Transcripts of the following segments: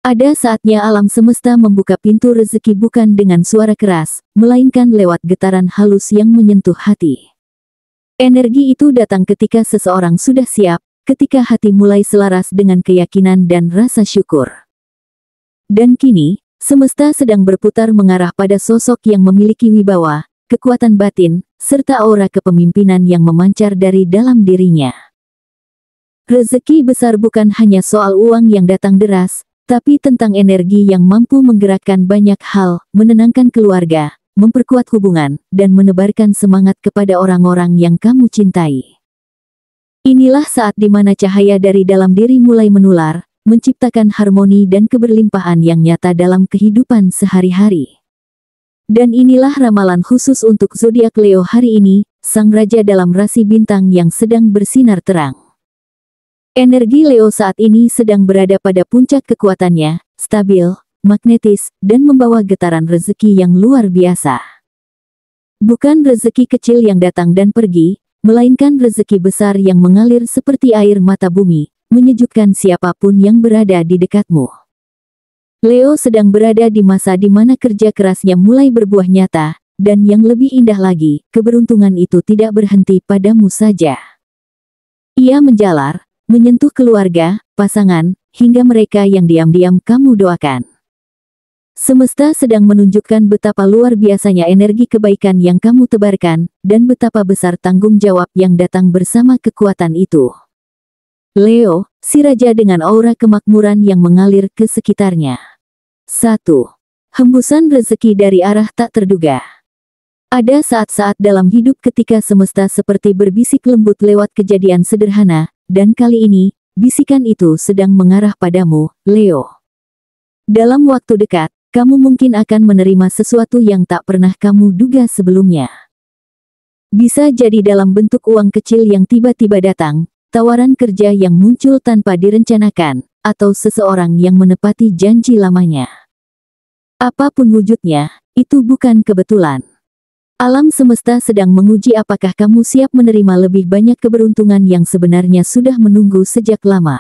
Ada saatnya alam semesta membuka pintu rezeki bukan dengan suara keras, melainkan lewat getaran halus yang menyentuh hati. Energi itu datang ketika seseorang sudah siap, ketika hati mulai selaras dengan keyakinan dan rasa syukur. Dan kini, semesta sedang berputar mengarah pada sosok yang memiliki wibawa, kekuatan batin, serta aura kepemimpinan yang memancar dari dalam dirinya. Rezeki besar bukan hanya soal uang yang datang deras, tapi tentang energi yang mampu menggerakkan banyak hal, menenangkan keluarga, memperkuat hubungan, dan menebarkan semangat kepada orang-orang yang kamu cintai. Inilah saat di mana cahaya dari dalam diri mulai menular, menciptakan harmoni dan keberlimpahan yang nyata dalam kehidupan sehari-hari. Dan inilah ramalan khusus untuk zodiak Leo hari ini, sang raja dalam rasi bintang yang sedang bersinar terang. Energi Leo saat ini sedang berada pada puncak kekuatannya, stabil, magnetis, dan membawa getaran rezeki yang luar biasa. Bukan rezeki kecil yang datang dan pergi, melainkan rezeki besar yang mengalir seperti air mata bumi, menyejukkan siapapun yang berada di dekatmu. Leo sedang berada di masa di mana kerja kerasnya mulai berbuah nyata, dan yang lebih indah lagi, keberuntungan itu tidak berhenti padamu saja. Ia menjalar, menyentuh keluarga, pasangan, hingga mereka yang diam-diam kamu doakan. Semesta sedang menunjukkan betapa luar biasanya energi kebaikan yang kamu tebarkan, dan betapa besar tanggung jawab yang datang bersama kekuatan itu. Leo, si raja dengan aura kemakmuran yang mengalir ke sekitarnya. 1. Hembusan rezeki dari arah tak terduga. Ada saat-saat dalam hidup ketika semesta seperti berbisik lembut lewat kejadian sederhana, dan kali ini, bisikan itu sedang mengarah padamu, Leo. Dalam waktu dekat, kamu mungkin akan menerima sesuatu yang tak pernah kamu duga sebelumnya. Bisa jadi dalam bentuk uang kecil yang tiba-tiba datang, tawaran kerja yang muncul tanpa direncanakan, atau seseorang yang menepati janji lamanya. Apapun wujudnya, itu bukan kebetulan. Alam semesta sedang menguji apakah kamu siap menerima lebih banyak keberuntungan yang sebenarnya sudah menunggu sejak lama.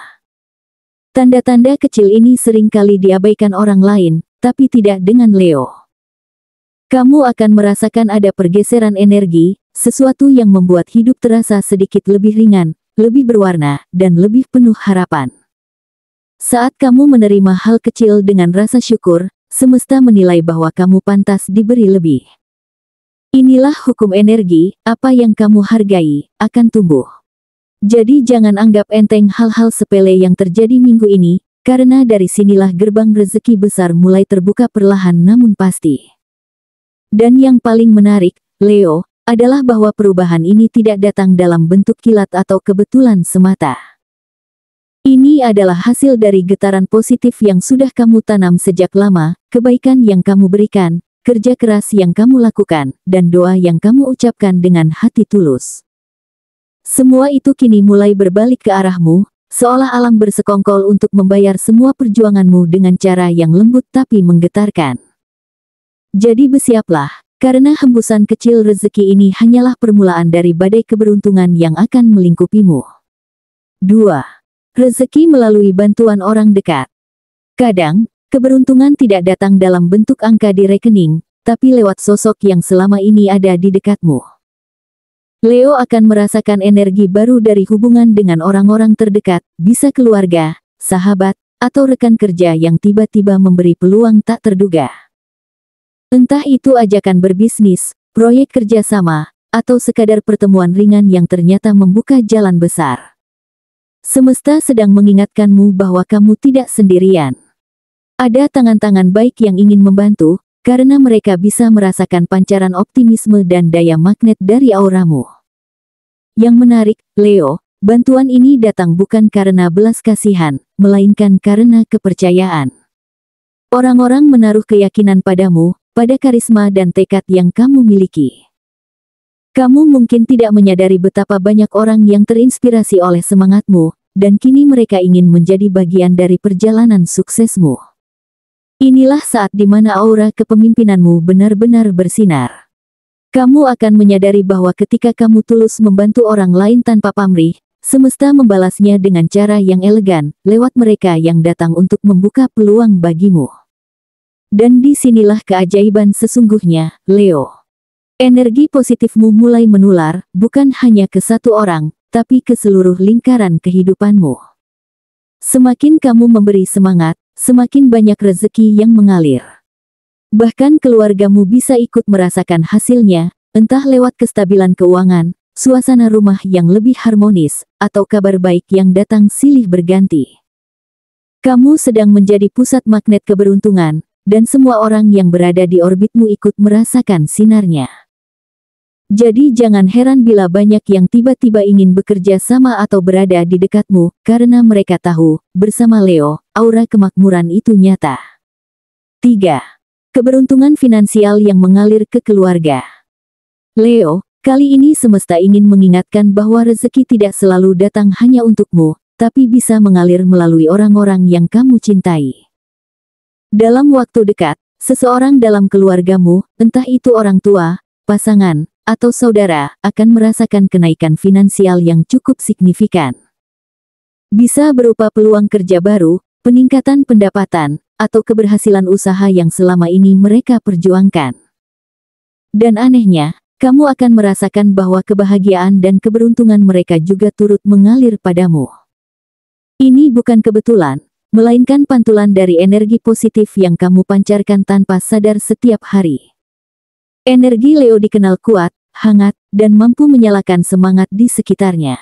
Tanda-tanda kecil ini sering kali diabaikan orang lain, tapi tidak dengan Leo. Kamu akan merasakan ada pergeseran energi, sesuatu yang membuat hidup terasa sedikit lebih ringan, lebih berwarna, dan lebih penuh harapan. Saat kamu menerima hal kecil dengan rasa syukur, semesta menilai bahwa kamu pantas diberi lebih. Inilah hukum energi, apa yang kamu hargai, akan tumbuh. Jadi jangan anggap enteng hal-hal sepele yang terjadi minggu ini, karena dari sinilah gerbang rezeki besar mulai terbuka perlahan namun pasti. Dan yang paling menarik, Leo, adalah bahwa perubahan ini tidak datang dalam bentuk kilat atau kebetulan semata. Ini adalah hasil dari getaran positif yang sudah kamu tanam sejak lama, kebaikan yang kamu berikan, kerja keras yang kamu lakukan, dan doa yang kamu ucapkan dengan hati tulus. Semua itu kini mulai berbalik ke arahmu, seolah alam bersekongkol untuk membayar semua perjuanganmu dengan cara yang lembut tapi menggetarkan. Jadi bersiaplah, karena hembusan kecil rezeki ini hanyalah permulaan dari badai keberuntungan yang akan melingkupimu. 2. Rezeki melalui bantuan orang dekat. Kadang, keberuntungan tidak datang dalam bentuk angka di rekening, tapi lewat sosok yang selama ini ada di dekatmu. Leo akan merasakan energi baru dari hubungan dengan orang-orang terdekat, bisa keluarga, sahabat, atau rekan kerja yang tiba-tiba memberi peluang tak terduga. Entah itu ajakan berbisnis, proyek kerjasama, atau sekadar pertemuan ringan yang ternyata membuka jalan besar. Semesta sedang mengingatkanmu bahwa kamu tidak sendirian. Ada tangan-tangan baik yang ingin membantu, karena mereka bisa merasakan pancaran optimisme dan daya magnet dari auramu. Yang menarik, Leo, bantuan ini datang bukan karena belas kasihan, melainkan karena kepercayaan. Orang-orang menaruh keyakinan padamu, pada karisma dan tekad yang kamu miliki. Kamu mungkin tidak menyadari betapa banyak orang yang terinspirasi oleh semangatmu, dan kini mereka ingin menjadi bagian dari perjalanan suksesmu. Inilah saat di mana aura kepemimpinanmu benar-benar bersinar. Kamu akan menyadari bahwa ketika kamu tulus membantu orang lain tanpa pamrih, semesta membalasnya dengan cara yang elegan, lewat mereka yang datang untuk membuka peluang bagimu. Dan disinilah keajaiban sesungguhnya, Leo. Energi positifmu mulai menular, bukan hanya ke satu orang, tapi ke seluruh lingkaran kehidupanmu. Semakin kamu memberi semangat, semakin banyak rezeki yang mengalir. Bahkan keluargamu bisa ikut merasakan hasilnya, entah lewat kestabilan keuangan, suasana rumah yang lebih harmonis, atau kabar baik yang datang silih berganti. Kamu sedang menjadi pusat magnet keberuntungan, dan semua orang yang berada di orbitmu ikut merasakan sinarnya. Jadi jangan heran bila banyak yang tiba-tiba ingin bekerja sama atau berada di dekatmu, karena mereka tahu, bersama Leo, aura kemakmuran itu nyata. 3. Keberuntungan finansial yang mengalir ke keluarga. Leo, kali ini semesta ingin mengingatkan bahwa rezeki tidak selalu datang hanya untukmu, tapi bisa mengalir melalui orang-orang yang kamu cintai. Dalam waktu dekat, seseorang dalam keluargamu, entah itu orang tua, pasangan, atau saudara, akan merasakan kenaikan finansial yang cukup signifikan. Bisa berupa peluang kerja baru, peningkatan pendapatan, atau keberhasilan usaha yang selama ini mereka perjuangkan. Dan anehnya, kamu akan merasakan bahwa kebahagiaan dan keberuntungan mereka juga turut mengalir padamu. Ini bukan kebetulan, melainkan pantulan dari energi positif yang kamu pancarkan tanpa sadar setiap hari. Energi Leo dikenal kuat, hangat, dan mampu menyalakan semangat di sekitarnya.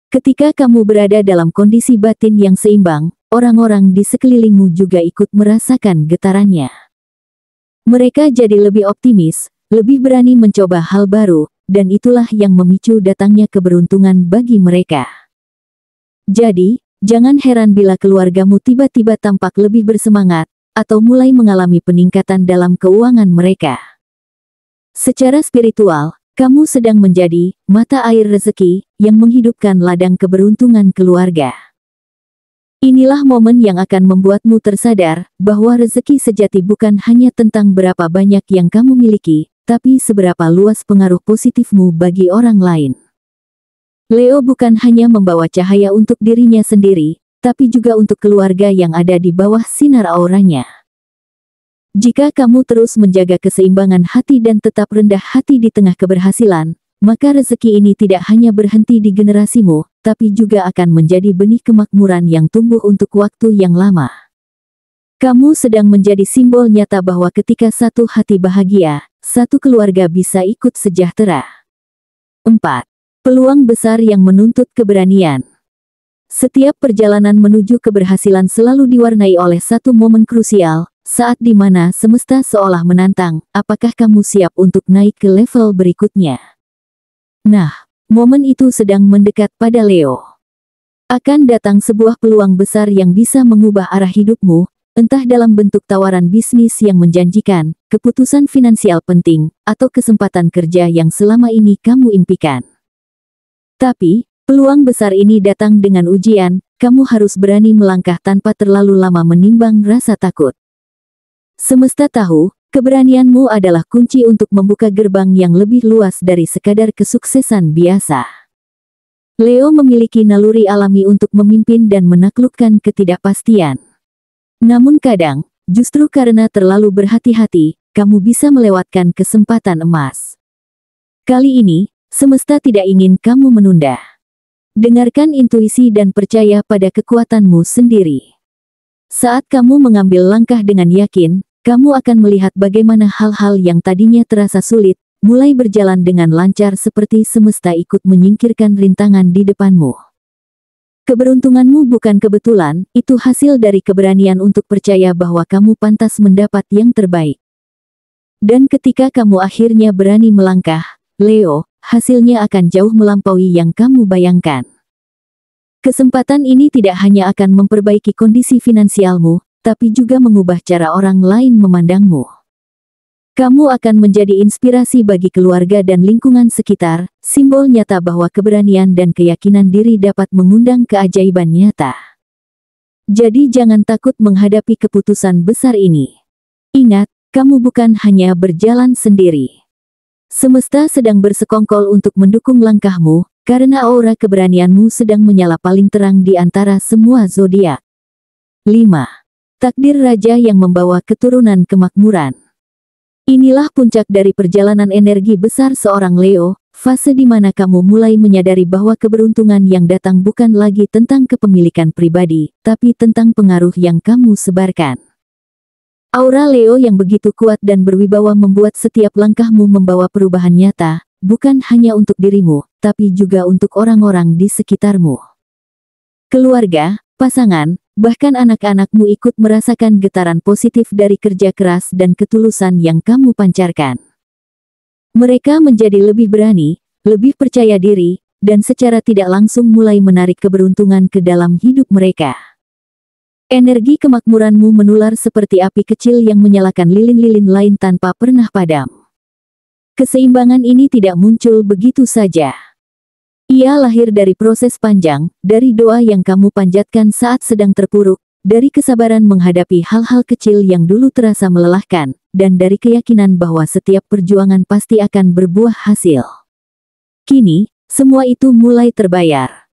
Ketika kamu berada dalam kondisi batin yang seimbang, orang-orang di sekelilingmu juga ikut merasakan getarannya. Mereka jadi lebih optimis, lebih berani mencoba hal baru, dan itulah yang memicu datangnya keberuntungan bagi mereka. Jadi, jangan heran bila keluargamu tiba-tiba tampak lebih bersemangat, atau mulai mengalami peningkatan dalam keuangan mereka. Secara spiritual, kamu sedang menjadi mata air rezeki yang menghidupkan ladang keberuntungan keluarga. Inilah momen yang akan membuatmu tersadar bahwa rezeki sejati bukan hanya tentang berapa banyak yang kamu miliki, tapi seberapa luas pengaruh positifmu bagi orang lain. Leo bukan hanya membawa cahaya untuk dirinya sendiri, tapi juga untuk keluarga yang ada di bawah sinar auranya. Jika kamu terus menjaga keseimbangan hati dan tetap rendah hati di tengah keberhasilan, maka rezeki ini tidak hanya berhenti di generasimu, tapi juga akan menjadi benih kemakmuran yang tumbuh untuk waktu yang lama. Kamu sedang menjadi simbol nyata bahwa ketika satu hati bahagia, satu keluarga bisa ikut sejahtera. 4. Peluang besar yang menuntut keberanian. Setiap perjalanan menuju keberhasilan selalu diwarnai oleh satu momen krusial, saat di mana semesta seolah menantang, apakah kamu siap untuk naik ke level berikutnya? Nah, momen itu sedang mendekat pada Leo. Akan datang sebuah peluang besar yang bisa mengubah arah hidupmu, entah dalam bentuk tawaran bisnis yang menjanjikan, keputusan finansial penting, atau kesempatan kerja yang selama ini kamu impikan. Tapi, peluang besar ini datang dengan ujian, kamu harus berani melangkah tanpa terlalu lama menimbang rasa takut. Semesta tahu, keberanianmu adalah kunci untuk membuka gerbang yang lebih luas dari sekadar kesuksesan biasa. Leo memiliki naluri alami untuk memimpin dan menaklukkan ketidakpastian. Namun kadang, justru karena terlalu berhati-hati, kamu bisa melewatkan kesempatan emas. Kali ini, semesta tidak ingin kamu menunda. Dengarkan intuisi dan percaya pada kekuatanmu sendiri. Saat kamu mengambil langkah dengan yakin, kamu akan melihat bagaimana hal-hal yang tadinya terasa sulit, mulai berjalan dengan lancar seperti semesta ikut menyingkirkan rintangan di depanmu. Keberuntunganmu bukan kebetulan, itu hasil dari keberanian untuk percaya bahwa kamu pantas mendapat yang terbaik. Dan ketika kamu akhirnya berani melangkah, Leo, hasilnya akan jauh melampaui yang kamu bayangkan. Kesempatan ini tidak hanya akan memperbaiki kondisi finansialmu, tapi juga mengubah cara orang lain memandangmu. Kamu akan menjadi inspirasi bagi keluarga dan lingkungan sekitar, simbol nyata bahwa keberanian dan keyakinan diri dapat mengundang keajaiban nyata. Jadi jangan takut menghadapi keputusan besar ini. Ingat, kamu bukan hanya berjalan sendiri. Semesta sedang bersekongkol untuk mendukung langkahmu, karena aura keberanianmu sedang menyala paling terang di antara semua zodiak. 5. Takdir Raja yang membawa keturunan kemakmuran. Inilah puncak dari perjalanan energi besar seorang Leo, fase di mana kamu mulai menyadari bahwa keberuntungan yang datang bukan lagi tentang kepemilikan pribadi, tapi tentang pengaruh yang kamu sebarkan. Aura Leo yang begitu kuat dan berwibawa membuat setiap langkahmu membawa perubahan nyata, bukan hanya untuk dirimu, tapi juga untuk orang-orang di sekitarmu. Keluarga, pasangan, bahkan anak-anakmu ikut merasakan getaran positif dari kerja keras dan ketulusan yang kamu pancarkan. Mereka menjadi lebih berani, lebih percaya diri, dan secara tidak langsung mulai menarik keberuntungan ke dalam hidup mereka. Energi kemakmuranmu menular seperti api kecil yang menyalakan lilin-lilin lain tanpa pernah padam. Keseimbangan ini tidak muncul begitu saja. Ia lahir dari proses panjang, dari doa yang kamu panjatkan saat sedang terpuruk, dari kesabaran menghadapi hal-hal kecil yang dulu terasa melelahkan, dan dari keyakinan bahwa setiap perjuangan pasti akan berbuah hasil. Kini, semua itu mulai terbayar.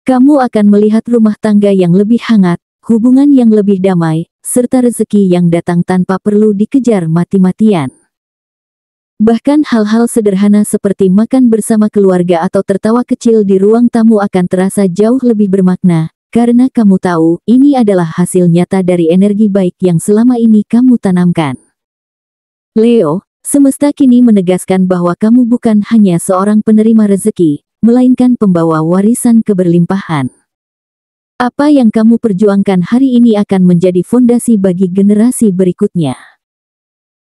Kamu akan melihat rumah tangga yang lebih hangat, hubungan yang lebih damai, serta rezeki yang datang tanpa perlu dikejar mati-matian. Bahkan hal-hal sederhana seperti makan bersama keluarga atau tertawa kecil di ruang tamu akan terasa jauh lebih bermakna, karena kamu tahu, ini adalah hasil nyata dari energi baik yang selama ini kamu tanamkan. Leo, semesta kini menegaskan bahwa kamu bukan hanya seorang penerima rezeki, melainkan pembawa warisan keberlimpahan. Apa yang kamu perjuangkan hari ini akan menjadi fondasi bagi generasi berikutnya.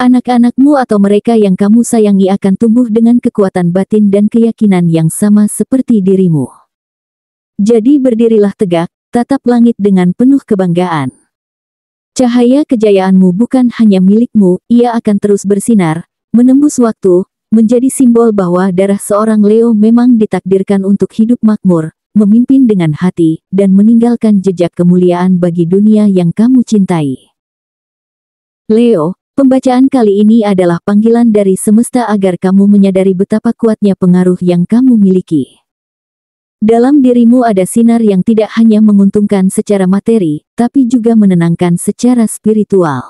Anak-anakmu atau mereka yang kamu sayangi akan tumbuh dengan kekuatan batin dan keyakinan yang sama seperti dirimu. Jadi berdirilah tegak, tatap langit dengan penuh kebanggaan. Cahaya kejayaanmu bukan hanya milikmu, ia akan terus bersinar, menembus waktu, menjadi simbol bahwa darah seorang Leo memang ditakdirkan untuk hidup makmur, memimpin dengan hati, dan meninggalkan jejak kemuliaan bagi dunia yang kamu cintai. Leo, pembacaan kali ini adalah panggilan dari semesta agar kamu menyadari betapa kuatnya pengaruh yang kamu miliki. Dalam dirimu ada sinar yang tidak hanya menguntungkan secara materi, tapi juga menenangkan secara spiritual.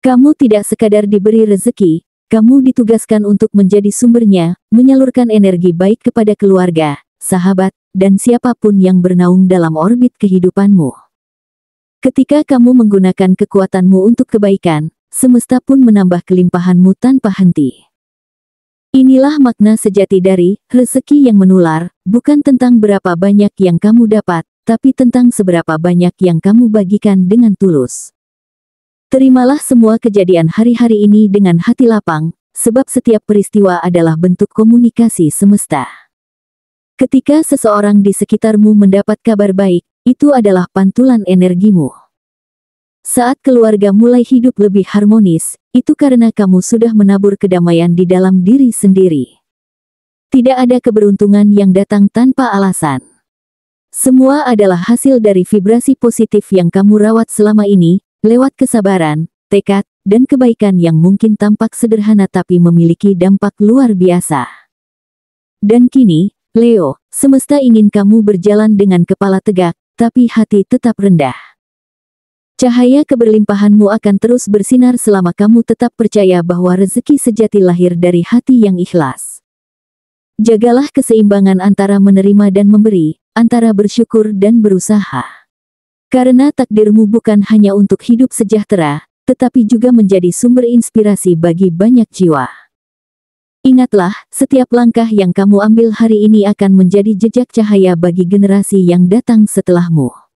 Kamu tidak sekadar diberi rezeki, kamu ditugaskan untuk menjadi sumbernya, menyalurkan energi baik kepada keluarga, sahabat, dan siapapun yang bernaung dalam orbit kehidupanmu. Ketika kamu menggunakan kekuatanmu untuk kebaikan, semesta pun menambah kelimpahanmu tanpa henti. Inilah makna sejati dari rezeki yang menular, bukan tentang berapa banyak yang kamu dapat, tapi tentang seberapa banyak yang kamu bagikan dengan tulus. Terimalah semua kejadian hari-hari ini dengan hati lapang, sebab setiap peristiwa adalah bentuk komunikasi semesta. Ketika seseorang di sekitarmu mendapat kabar baik, itu adalah pantulan energimu. Saat keluarga mulai hidup lebih harmonis, itu karena kamu sudah menabur kedamaian di dalam diri sendiri. Tidak ada keberuntungan yang datang tanpa alasan. Semua adalah hasil dari vibrasi positif yang kamu rawat selama ini, lewat kesabaran, tekad, dan kebaikan yang mungkin tampak sederhana tapi memiliki dampak luar biasa. Dan kini, Leo, semesta ingin kamu berjalan dengan kepala tegak, tapi hati tetap rendah. Cahaya keberlimpahanmu akan terus bersinar selama kamu tetap percaya bahwa rezeki sejati lahir dari hati yang ikhlas. Jagalah keseimbangan antara menerima dan memberi, antara bersyukur dan berusaha. Karena takdirmu bukan hanya untuk hidup sejahtera, tetapi juga menjadi sumber inspirasi bagi banyak jiwa. Ingatlah, setiap langkah yang kamu ambil hari ini akan menjadi jejak cahaya bagi generasi yang datang setelahmu.